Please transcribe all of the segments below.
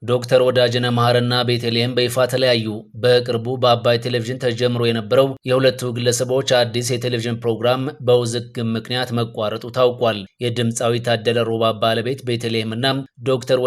ዶክተር ወዳጅነህ መሐርና ቤተልሔም በይፋ ተለያዩ። በቅርቡ በአባይ ቴሌቪዥን ተጀምሮ የነበረው የሁለቱ ግለሰቦች አዲስ የቴሌቪዥን ፕሮግራም በውዝግብ ምክንያት መቋረጡ ታውቋል። የድምፃዊ ታደለ ሮባ ባለቤት ቤተልሔምና ዶክተር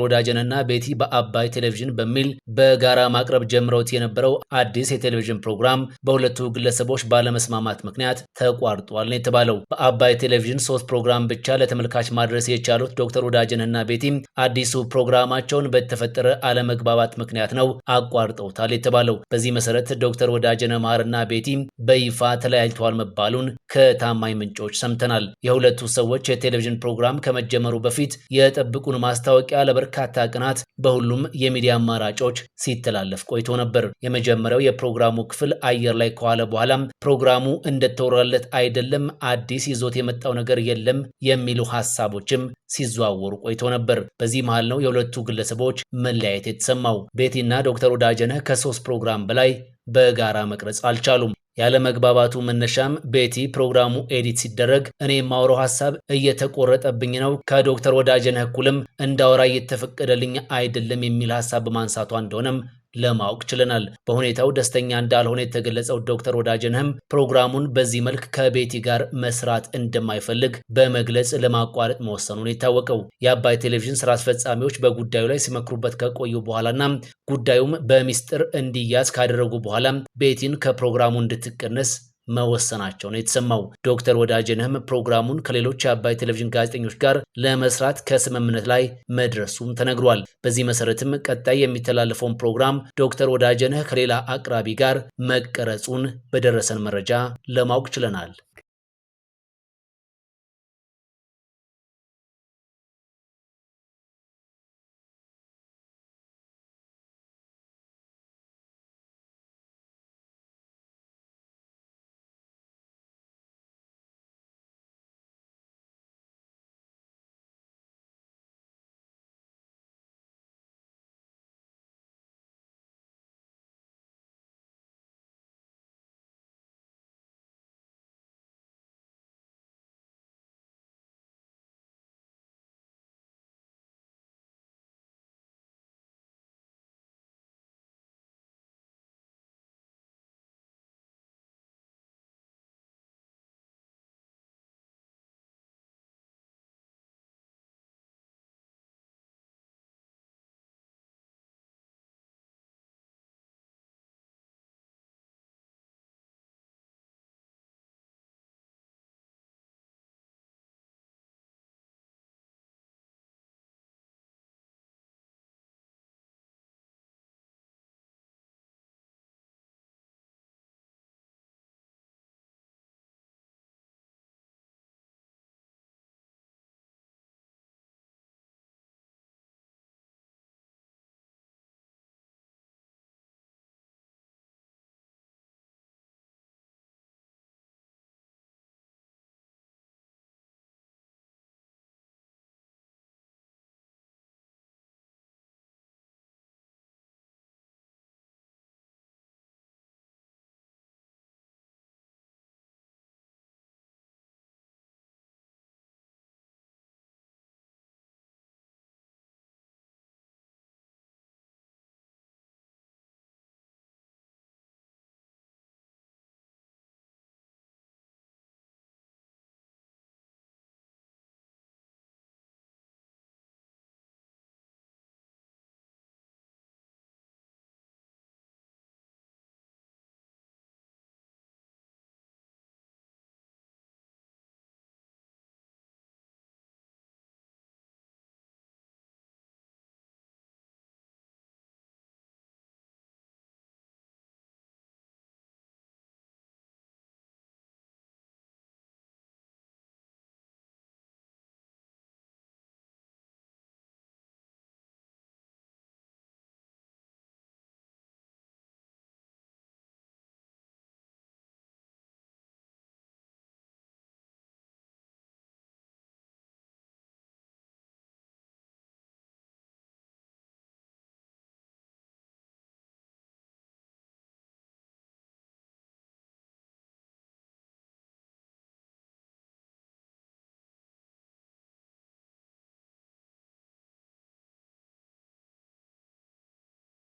ወዳጅነህና ቤቲ በአባይ ቴሌቪዥን በሚል በጋራ ማቅረብ ጀምረውት የነበረው አዲስ የቴሌቪዥን ፕሮግራም በሁለቱ ግለሰቦች ባለመስማማት ምክንያት ተቋርጧል ነው የተባለው። በአባይ ቴሌቪዥን 3 ፕሮግራም ብቻ ለተመልካች ማድረስ የቻሉት ዶክተር ወዳጅነህና ቤቲ አዲሱ ፕሮግራም ማቸውን በተፈጠረ አለመግባባት ምክንያት ነው አቋርጠውታል የተባለው። በዚህ መሰረት ዶክተር ወዳጅነህ መሐርና ቤቲ በይፋ ተለያይተዋል መባሉን ከታማኝ ምንጮች ሰምተናል። የሁለቱ ሰዎች የቴሌቪዥን ፕሮግራም ከመጀመሩ በፊት የጠብቁን ማስታወቂያ ለበርካታ ቀናት በሁሉም የሚዲያ አማራጮች ሲተላለፍ ቆይቶ ነበር። የመጀመሪያው የፕሮግራሙ ክፍል አየር ላይ ከዋለ በኋላም ፕሮግራሙ እንደተወራለት አይደለም፣ አዲስ ይዞት የመጣው ነገር የለም የሚሉ ሐሳቦችም ሲዘዋወሩ ቆይቶ ነበር። በዚህ መሃል ነው የሁለቱ ግለሰቦች መለያየት የተሰማው። ቤቲና ዶክተር ወዳጅነህ ከ3 ፕሮግራም በላይ በጋራ መቅረጽ አልቻሉም። ያለ መግባባቱ መነሻም ቤቲ ፕሮግራሙ ኤዲት ሲደረግ እኔ የማወራው ሐሳብ እየተቆረጠብኝ ነው፣ ከዶክተር ወዳጅነህ እኩልም እንዳወራ እየተፈቀደልኝ አይደለም የሚል ሐሳብ በማንሳቷ እንደሆነም ለማወቅ ችለናል። በሁኔታው ደስተኛ እንዳልሆነ የተገለጸው ዶክተር ወዳጅነህም ፕሮግራሙን በዚህ መልክ ከቤቲ ጋር መስራት እንደማይፈልግ በመግለጽ ለማቋረጥ መወሰኑን የታወቀው። የአባይ ቴሌቪዥን ስራ አስፈጻሚዎች በጉዳዩ ላይ ሲመክሩበት ከቆዩ በኋላና ጉዳዩም በሚስጥር እንዲያዝ ካደረጉ በኋላ ቤቲን ከፕሮግራሙ እንድትቀነስ መወሰናቸው ነው የተሰማው። ዶክተር ወዳጅነህም ፕሮግራሙን ከሌሎች የአባይ ቴሌቪዥን ጋዜጠኞች ጋር ለመስራት ከስምምነት ላይ መድረሱም ተነግሯል። በዚህ መሰረትም ቀጣይ የሚተላለፈውን ፕሮግራም ዶክተር ወዳጅነህ ከሌላ አቅራቢ ጋር መቀረጹን በደረሰን መረጃ ለማወቅ ችለናል።